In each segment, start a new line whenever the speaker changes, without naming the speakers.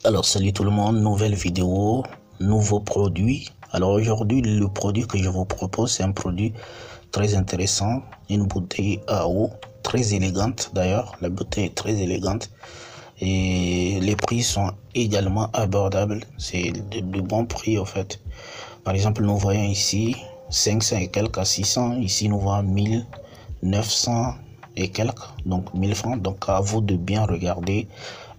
Alors salut tout le monde, nouvelle vidéo, nouveau produit. Alors aujourd'hui le produit que je vous propose c'est un produit très intéressant, une bouteille à eau très élégante d'ailleurs, la bouteille est très élégante et les prix sont également abordables, c'est de bons prix en fait. Par exemple nous voyons ici 500 et quelques à 600, ici nous voyons 1900 et quelques, donc 1000 francs. Donc à vous de bien regarder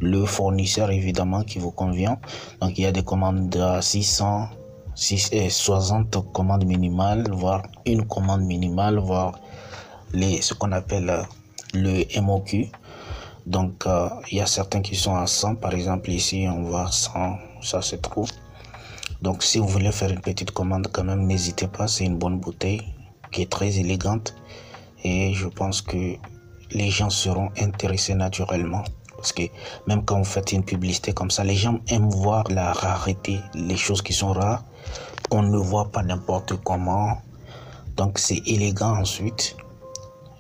le fournisseur évidemment qui vous convient. Donc il y a des commandes à 600, 60 commandes minimales, voire une commande minimale, voire ce qu'on appelle le MOQ. Donc il y a certains qui sont à 100, par exemple ici on voit 100, ça c'est trop. Donc si vous voulez faire une petite commande quand même, n'hésitez pas, c'est une bonne bouteille qui est très élégante et je pense que les gens seront intéressés naturellement. Parce que même quand vous faites une publicité comme ça, les gens aiment voir la rareté, les choses qui sont rares, qu'on ne voit pas n'importe comment. Donc c'est élégant ensuite.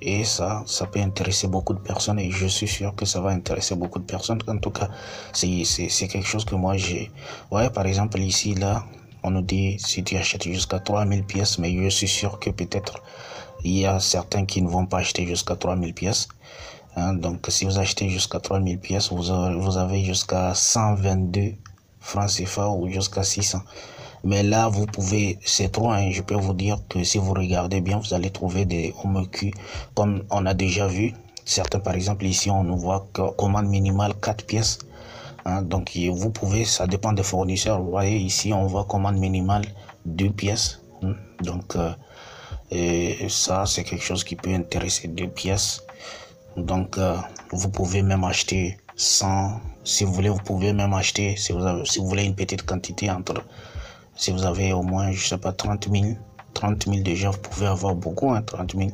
Et ça peut intéresser beaucoup de personnes et je suis sûr que ça va intéresser beaucoup de personnes. En tout cas, c'est quelque chose que moi j'ai. Ouais, par exemple ici, là, on nous dit si tu achètes jusqu'à 3000 pièces, mais je suis sûr que peut-être il y a certains qui ne vont pas acheter jusqu'à 3000 pièces. Donc si vous achetez jusqu'à 3000 pièces, vous avez jusqu'à 122 francs CFA ou jusqu'à 600. Mais là, vous pouvez, c'est trop, hein, je peux vous dire que si vous regardez bien, vous allez trouver des MOQ, comme on a déjà vu. Certains, par exemple, ici, on nous voit que commande minimale 4 pièces. Donc, vous pouvez, ça dépend des fournisseurs. Vous voyez, ici, on voit commande minimale 2 pièces. Donc, ça, c'est quelque chose qui peut intéresser 2 pièces. Donc, vous pouvez même acheter 100. Si vous voulez, vous pouvez même acheter, si vous voulez une petite quantité si vous avez au moins, je sais pas, 30 000 déjà, vous pouvez avoir beaucoup, 30 000,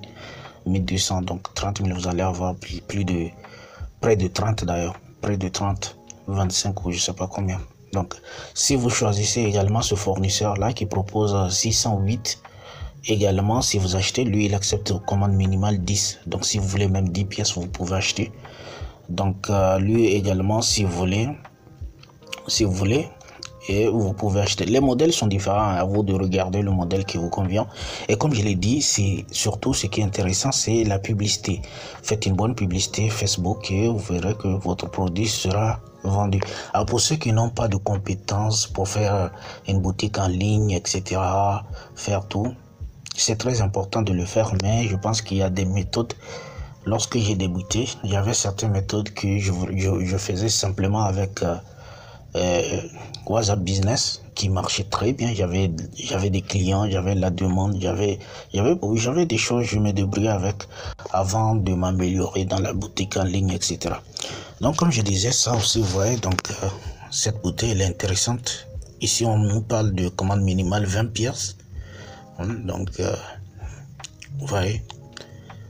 1200, donc 30 000, vous allez avoir près de 30 d'ailleurs, près de 30, 25 ou je sais pas combien. Donc, si vous choisissez également ce fournisseur-là qui propose 608, également, si vous achetez, lui, il accepte commande minimale 10. Donc, si vous voulez même 10 pièces, vous pouvez acheter. Donc, lui également, si vous voulez, et vous pouvez acheter. Les modèles sont différents, à vous de regarder le modèle qui vous convient. Et comme je l'ai dit, c'est surtout ce qui est intéressant, c'est la publicité. Faites une bonne publicité Facebook et vous verrez que votre produit sera vendu. Alors pour ceux qui n'ont pas de compétences pour faire une boutique en ligne, etc., faire tout, c'est très important de le faire, mais je pense qu'il y a des méthodes. Lorsque j'ai débuté, il y avait certaines méthodes que je faisais simplement avec WhatsApp Business qui marchait très bien. J'avais des clients, j'avais la demande, j'avais des choses, je me débrouillais avec avant de m'améliorer dans la boutique en ligne, etc. Donc comme je disais, ça aussi, vous voyez, donc cette bouteille elle est intéressante. Ici on nous parle de commande minimale 20 pièces. Donc vous voyez,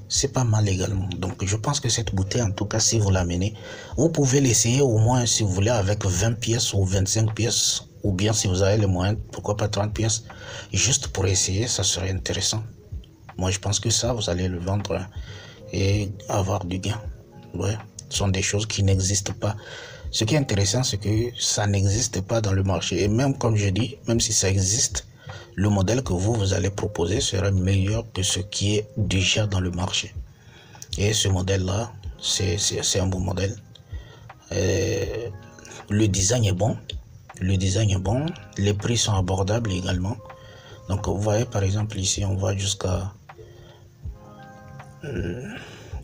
c'est pas mal également. Donc je pense que cette bouteille, en tout cas, si vous l'amenez, vous pouvez l'essayer au moins si vous voulez avec 20 pièces ou 25 pièces, ou bien si vous avez les moyens, pourquoi pas 30 pièces, juste pour essayer, ça serait intéressant. Moi je pense que ça, vous allez le vendre et avoir du gain. Ouais, ce sont des choses qui n'existent pas. Ce qui est intéressant, c'est que ça n'existe pas dans le marché. Et même comme je dis, même si ça existe, le modèle que vous allez proposer sera meilleur que ce qui est déjà dans le marché. Et ce modèle-là, c'est un bon modèle. Le design est bon. Les prix sont abordables également. Donc vous voyez par exemple ici, on va jusqu'à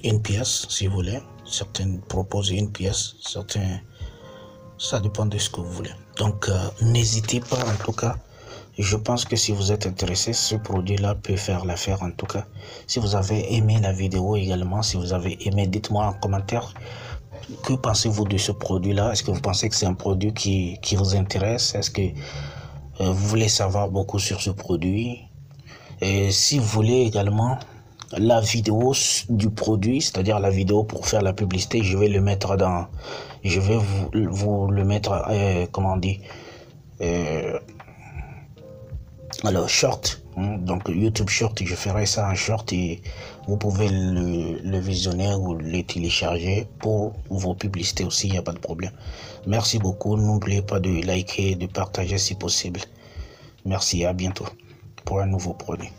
une pièce si vous voulez. Certains proposent une pièce, certains, ça dépend de ce que vous voulez. Donc n'hésitez pas en tout cas. Je pense que si vous êtes intéressé, ce produit-là peut faire l'affaire en tout cas. Si vous avez aimé la vidéo également, si vous avez aimé, dites-moi en commentaire, que pensez-vous de ce produit-là? Est-ce que vous pensez que c'est un produit qui vous intéresse? Est-ce que vous voulez savoir beaucoup sur ce produit? Et si vous voulez également la vidéo du produit, c'est-à-dire la vidéo pour faire la publicité, je vais le mettre je vais vous le mettre, comment on dit, alors short, Donc YouTube Short, je ferai ça en short et vous pouvez le visionner ou le télécharger pour vos publicités aussi, il n'y a pas de problème. Merci beaucoup, n'oubliez pas de liker, de partager si possible. Merci, à bientôt pour un nouveau produit.